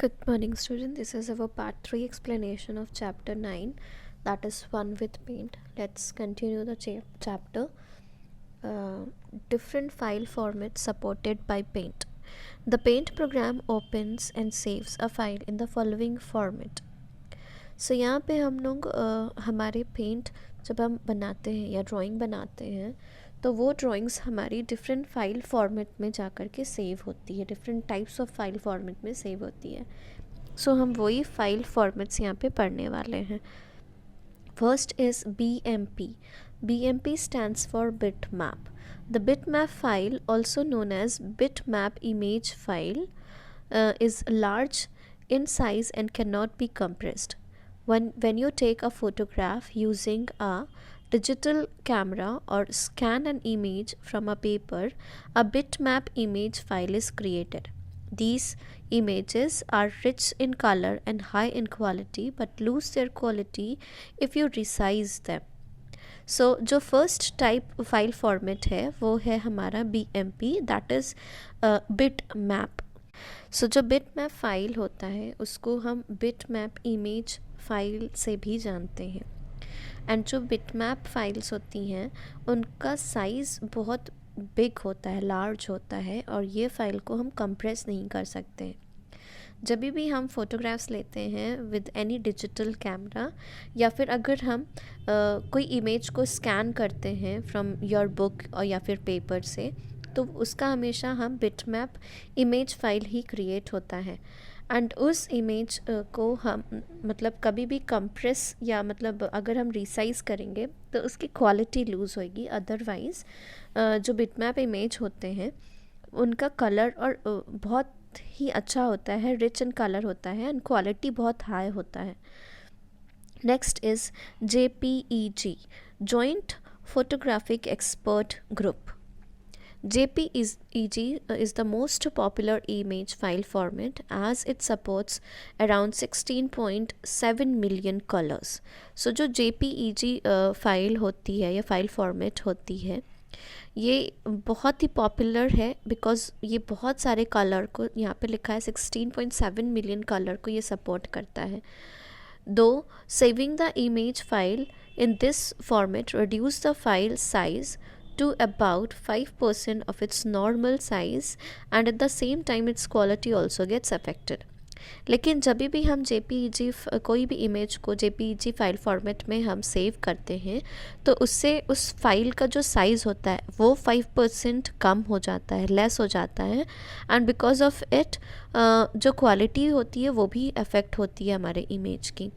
Good morning, student. This is our part 3 explanation of chapter 9, that is Fun with Paint. Let's continue the chapter. Different file formats supported by Paint. The Paint program opens and saves a file in the following format. So यहाँ पे हम लोग हमारे paint जब हम बनाते हैं या ड्राइंग बनाते हैं तो वो ड्राइंग्स हमारी डिफरेंट फाइल फॉर्मेट में जा कर के सेव होती है, different types of file format में सेव होती है. सो हम वही फाइल फॉर्मेट्स यहाँ पे पढ़ने वाले हैं. First is BMP. BMP stands for bitmap. The bitmap file, also known as bitmap image file, is large in size and cannot be compressed. When you take a photograph using a digital camera or scan an image from a paper, a bitmap image file is created. These images are rich in color and high in quality but lose their quality if you resize them. So जो first type file format है वो है हमारा BMP, that is bitmap. सो जो bitmap file होता है उसको हम bitmap इमेज फाइल से भी जानते हैं. एंड जो bitmap फाइल्स होती हैं उनका साइज़ बहुत बिग होता है, लार्ज होता है, और ये फ़ाइल को हम कंप्रेस नहीं कर सकते. जब भी हम फ़ोटोग्राफ्स लेते हैं विद एनी डिजिटल कैमरा या फिर अगर हम कोई इमेज को स्कैन करते हैं फ्रॉम योर बुक और या फिर पेपर से, तो उसका हमेशा हम बिटमैप इमेज फाइल ही क्रिएट होता है. एंड उस इमेज को हम मतलब कभी भी कंप्रेस या मतलब अगर हम रिसाइज़ करेंगे तो उसकी क्वालिटी लूज़ होगी. अदरवाइज़ जो बिटमैप इमेज होते हैं उनका कलर और बहुत ही अच्छा होता है, रिच इन कलर होता है एंड क्वालिटी बहुत हाई होता है. Next is JPEG, joint photographic expert group. JPEG is the most popular image file format as it supports around 16.7 million colors. So जो JPEG फाइल होती है या फाइल फॉर्मेट होती है ये बहुत ही पॉपुलर है बिकॉज़ ये बहुत सारे कलर को, यहाँ पे लिखा है 16.7 मिलियन कलर को ये सपोर्ट करता है. दो saving the image file in this format reduce the file size to about 5% of its normal size and at the same time its quality also gets affected. लेकिन जब भी हम JPEG कोई भी इमेज को JPEG फाइल फॉर्मेट में हम save करते हैं तो उससे उस फाइल का जो साइज़ होता है वो 5% कम हो जाता है, लेस हो जाता है. एंड बिकॉज ऑफ इट जो क्वालिटी होती है वो भी अफेक्ट होती है हमारे इमेज की.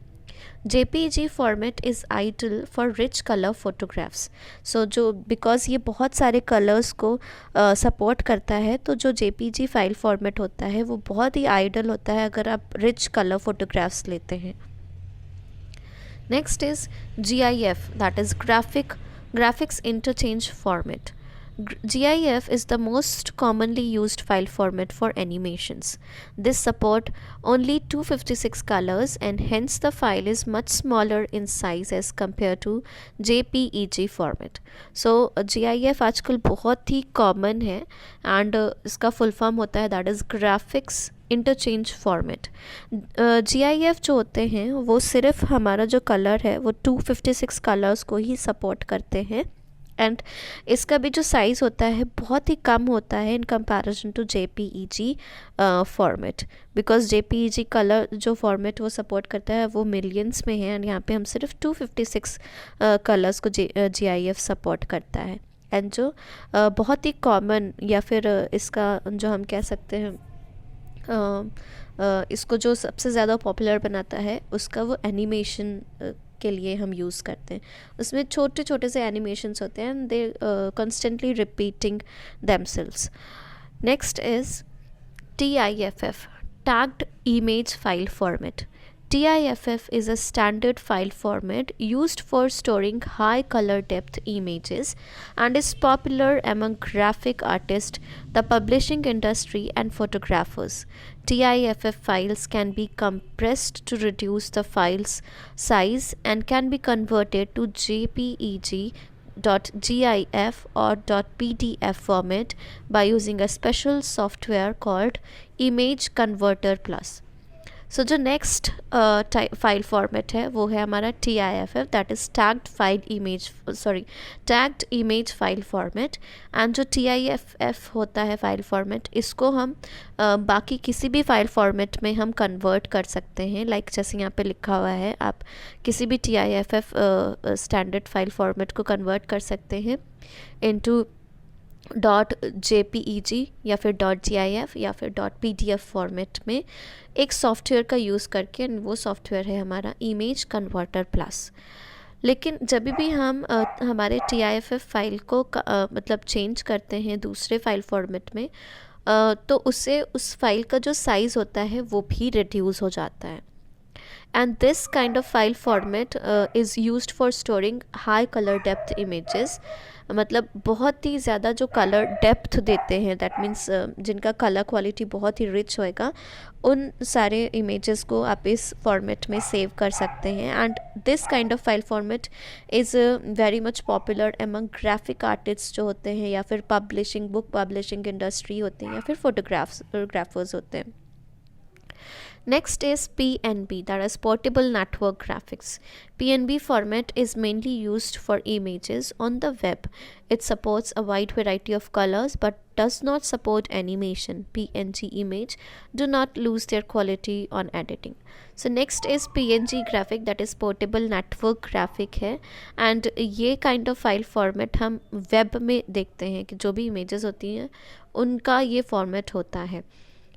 JPEG format is ideal for rich colour photographs. So जो बिकॉज़ ये बहुत सारे कलर्स को सपोर्ट करता है तो जो JPEG फाइल फॉर्मेट होता है वो बहुत ही आइडियल होता है अगर आप रिच कलर फोटोग्राफ्स लेते हैं. Next is GIF, that is graphics interchange format. GIF is the most commonly used file format for animations. This support only 256 colors and hence the file is much smaller in size as compared to JPEG format. So GIF आजकल बहुत ही common है and इसका full form होता है that is graphics interchange format. GIF जो होते हैं वो सिर्फ हमारा जो कलर है वो 256 कलर्स को ही सपोर्ट करते हैं एंड इसका भी जो साइज़ होता है बहुत ही कम होता है in comparison to JPEG format. Because JPEG colour जो फॉर्मेट वो सपोर्ट करता है वो मिलियंस में है एंड यहाँ पे हम सिर्फ 256 कलर्स को GIF सपोर्ट करता है. एंड जो बहुत ही कॉमन या फिर इसका जो हम कह सकते हैं इसको जो सबसे ज़्यादा पॉपुलर बनाता है उसका वो एनिमेशन के लिए हम यूज़ करते हैं. उसमें छोटे छोटे से एनिमेशंस होते हैं and they constantly repeating themselves. Next is TIFF, tagged image file format. TIFF is a standard file format used for storing high color depth images and is popular among graphic artists, the publishing industry, and photographers. TIFF files can be compressed to reduce the file's size and can be converted to JPEG .gif or .pdf format by using a special software called Image Converter Plus. सो जो next file format है वो है हमारा TIFF, that is tagged image file format. And जो TIFF होता है file format, इसको हम बाकी किसी भी फाइल फॉर्मेट में हम कन्वर्ट कर सकते हैं। लाइक जैसे यहाँ पे लिखा हुआ है, आप किसी भी TIFF स्टैंडर्ड फाइल फॉर्मेट को कन्वर्ट कर सकते हैं इनटू .jpeg या फिर .gif या फिर .pdf फॉर्मेट में एक सॉफ्टवेयर का यूज़ करके, and वो सॉफ्टवेयर है हमारा इमेज कन्वर्टर प्लस। लेकिन जब भी हम हमारे TIFF फाइल को मतलब चेंज करते हैं दूसरे फाइल फॉर्मेट में, तो उससे उस फाइल का जो साइज़ होता है वो भी रिड्यूस हो जाता है। And this kind of file format is used for storing high color depth images, मतलब बहुत ही ज़्यादा जो कलर डेप्थ देते हैं, दैट मीन्स जिनका कलर क्वालिटी बहुत ही रिच होएगा, उन सारे इमेजेस को आप इस फॉर्मेट में सेव कर सकते हैं। And this kind of file format is very much popular among graphic artist जो होते हैं, या फिर बुक पब्लिशिंग इंडस्ट्री होते हैं, या फिर फोटोग्राफर्स होते हैं। Next is PNB, that is Portable Network Graphics. PNB format is mainly used for images on the web. It supports a wide variety of colors but does not support animation. PNG image do not lose their quality on editing. So next is PNG graphic, that is Portable Network Graphic है। and ये kind of file format हम web में देखते हैं कि जो भी images होती हैं उनका ये format होता है।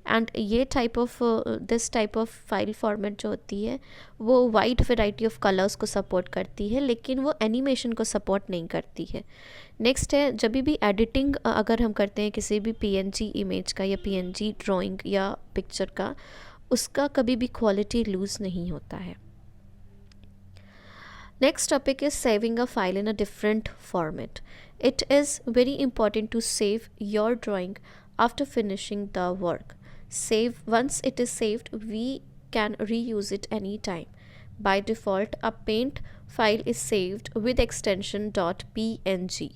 एंड ये this type of file format जो होती है वो वाइड वेराइटी ऑफ कलर्स को सपोर्ट करती है, लेकिन वो एनिमेशन को सपोर्ट नहीं करती है। नेक्स्ट है, जब भी एडिटिंग अगर हम करते हैं किसी भी PNG इमेज का या PNG ड्राइंग या पिक्चर का, उसका कभी भी क्वालिटी लूज़ नहीं होता है। Next topic is saving a file in a different format. It is very important to save your drawing after finishing the work. Once it is saved, we can reuse it anytime. By default, a paint file is saved with extension .png.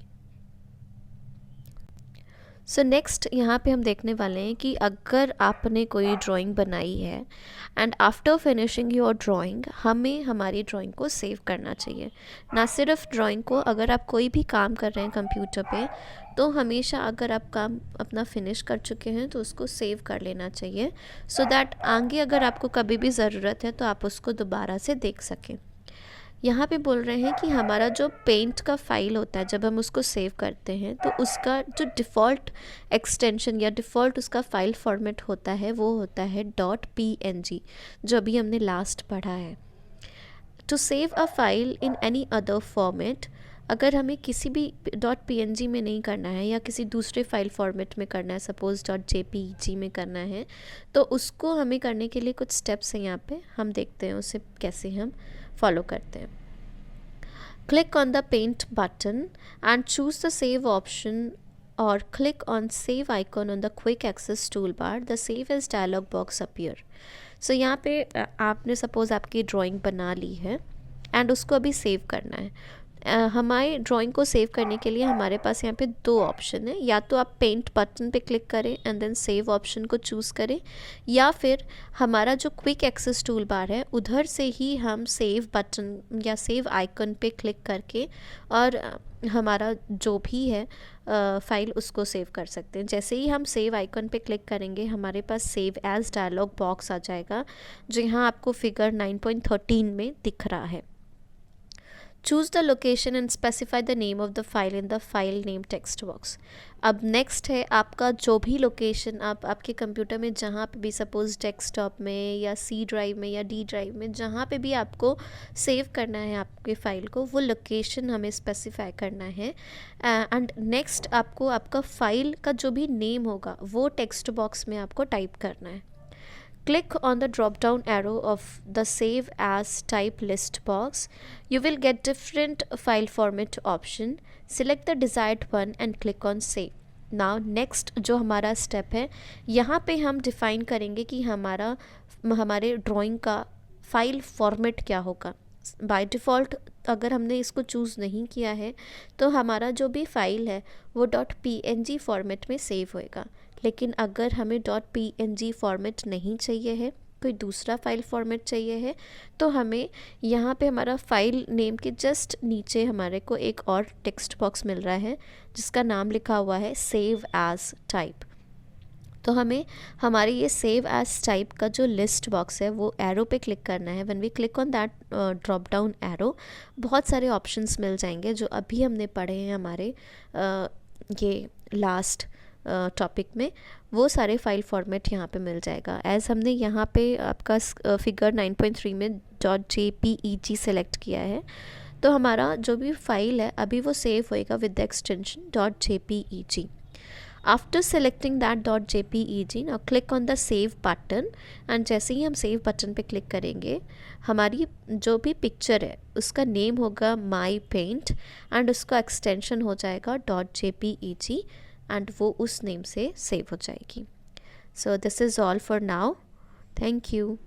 So next यहाँ पे हम देखने वाले हैं कि अगर आपने कोई ड्राइंग बनाई है and after finishing your drawing, हमें हमारी ड्राइंग को सेव करना चाहिए। ना सिर्फ ड्राइंग को, अगर आप कोई भी काम कर रहे हैं कंप्यूटर पे, तो हमेशा अगर आप काम अपना फिनिश कर चुके हैं तो उसको सेव कर लेना चाहिए, सो दैट आगे अगर आपको कभी भी ज़रूरत है तो आप उसको दोबारा से देख सकें। यहाँ पे बोल रहे हैं कि हमारा जो पेंट का फाइल होता है, जब हम उसको सेव करते हैं तो उसका जो डिफ़ॉल्ट एक्सटेंशन या डिफ़ॉल्ट उसका फाइल फॉर्मेट होता है वो होता है .png, जो अभी हमने लास्ट पढ़ा है। To save a file in any other format, अगर हमें किसी भी .png में नहीं करना है या किसी दूसरे फाइल फॉर्मेट में करना है, सपोज़ .jpeg में करना है, तो उसको हमें करने के लिए कुछ स्टेप्स हैं यहाँ पे, हम देखते हैं उसे कैसे हम फॉलो करते हैं। Click on the paint button and choose the save option और click on save icon on the quick access toolbar. The save as dialog box appear. So यहाँ पे आपने सपोज़ आपकी ड्राइंग बना ली है एंड उसको अभी सेव करना है। हमारी ड्राइंग को सेव करने के लिए हमारे पास यहाँ पे दो ऑप्शन है, या तो आप पेंट बटन पे क्लिक करें एंड देन सेव ऑप्शन को चूज़ करें, या फिर हमारा जो क्विक एक्सेस टूल बार है उधर से ही हम सेव बटन या सेव आइकन पे क्लिक करके और हमारा जो भी है फाइल उसको सेव कर सकते हैं। जैसे ही हम सेव आइकन पे क्लिक करेंगे हमारे पास सेव एज डायलॉग बॉक्स आ जाएगा, जो यहाँ आपको फिगर 9.13 में दिख रहा है। Choose the location and specify the name of the file in the file name text box. अब नेक्स्ट है आपका जो भी लोकेशन आप आपके कंप्यूटर में जहाँ पे भी, सपोज़ डेस्कटॉप में या C ड्राइव में या D ड्राइव में, जहाँ पे भी आपको सेव करना है आपके फ़ाइल को, वो लोकेशन हमें स्पेसिफाई करना है। एंड नेक्स्ट आपको आपका फ़ाइल का जो भी नेम होगा वो टेक्स्ट बॉक्स में आपको टाइप करना है। Click on the drop down arrow of the Save as Type list box. You will get different file format option. Select the desired one and click on Save. Now next जो हमारा step है, यहाँ पे हम define करेंगे कि हमारे drawing का फाइल फॉर्मेट क्या होगा। बाय डिफ़ॉल्ट अगर हमने इसको चूज़ नहीं किया है तो हमारा जो भी फाइल है वो .png फॉर्मेट में सेव होएगा। लेकिन अगर हमें .png फॉर्मेट नहीं चाहिए है कोई दूसरा फाइल फॉर्मेट चाहिए है तो हमें यहाँ पे हमारा फाइल नेम के जस्ट नीचे हमारे को एक और टेक्स्ट बॉक्स मिल रहा है जिसका नाम लिखा हुआ है सेव एज टाइप। तो हमें हमारी ये सेव एज टाइप का जो लिस्ट बॉक्स है वो एरो पे क्लिक करना है। When we click on that drop down arrow बहुत सारे ऑप्शंस मिल जाएंगे जो अभी हमने पढ़े हैं हमारे ये लास्ट टॉपिक में, वो सारे फाइल फॉर्मेट यहाँ पे मिल जाएगा। एज हमने यहाँ पे आपका फिगर 9.3 में .jpeg सेलेक्ट किया है तो हमारा जो भी फाइल है अभी वो सेव होएगा with the extension .jpeg। After selecting that .jpeg now click on the save button and जैसे ही हम सेव बटन पे क्लिक करेंगे हमारी जो भी पिक्चर है उसका नेम होगा माई पेंट एंड उसका एक्सटेंशन हो जाएगा .jpeg एंड वो उस नेम से सेव हो जाएगी। So this is all for now, thank you.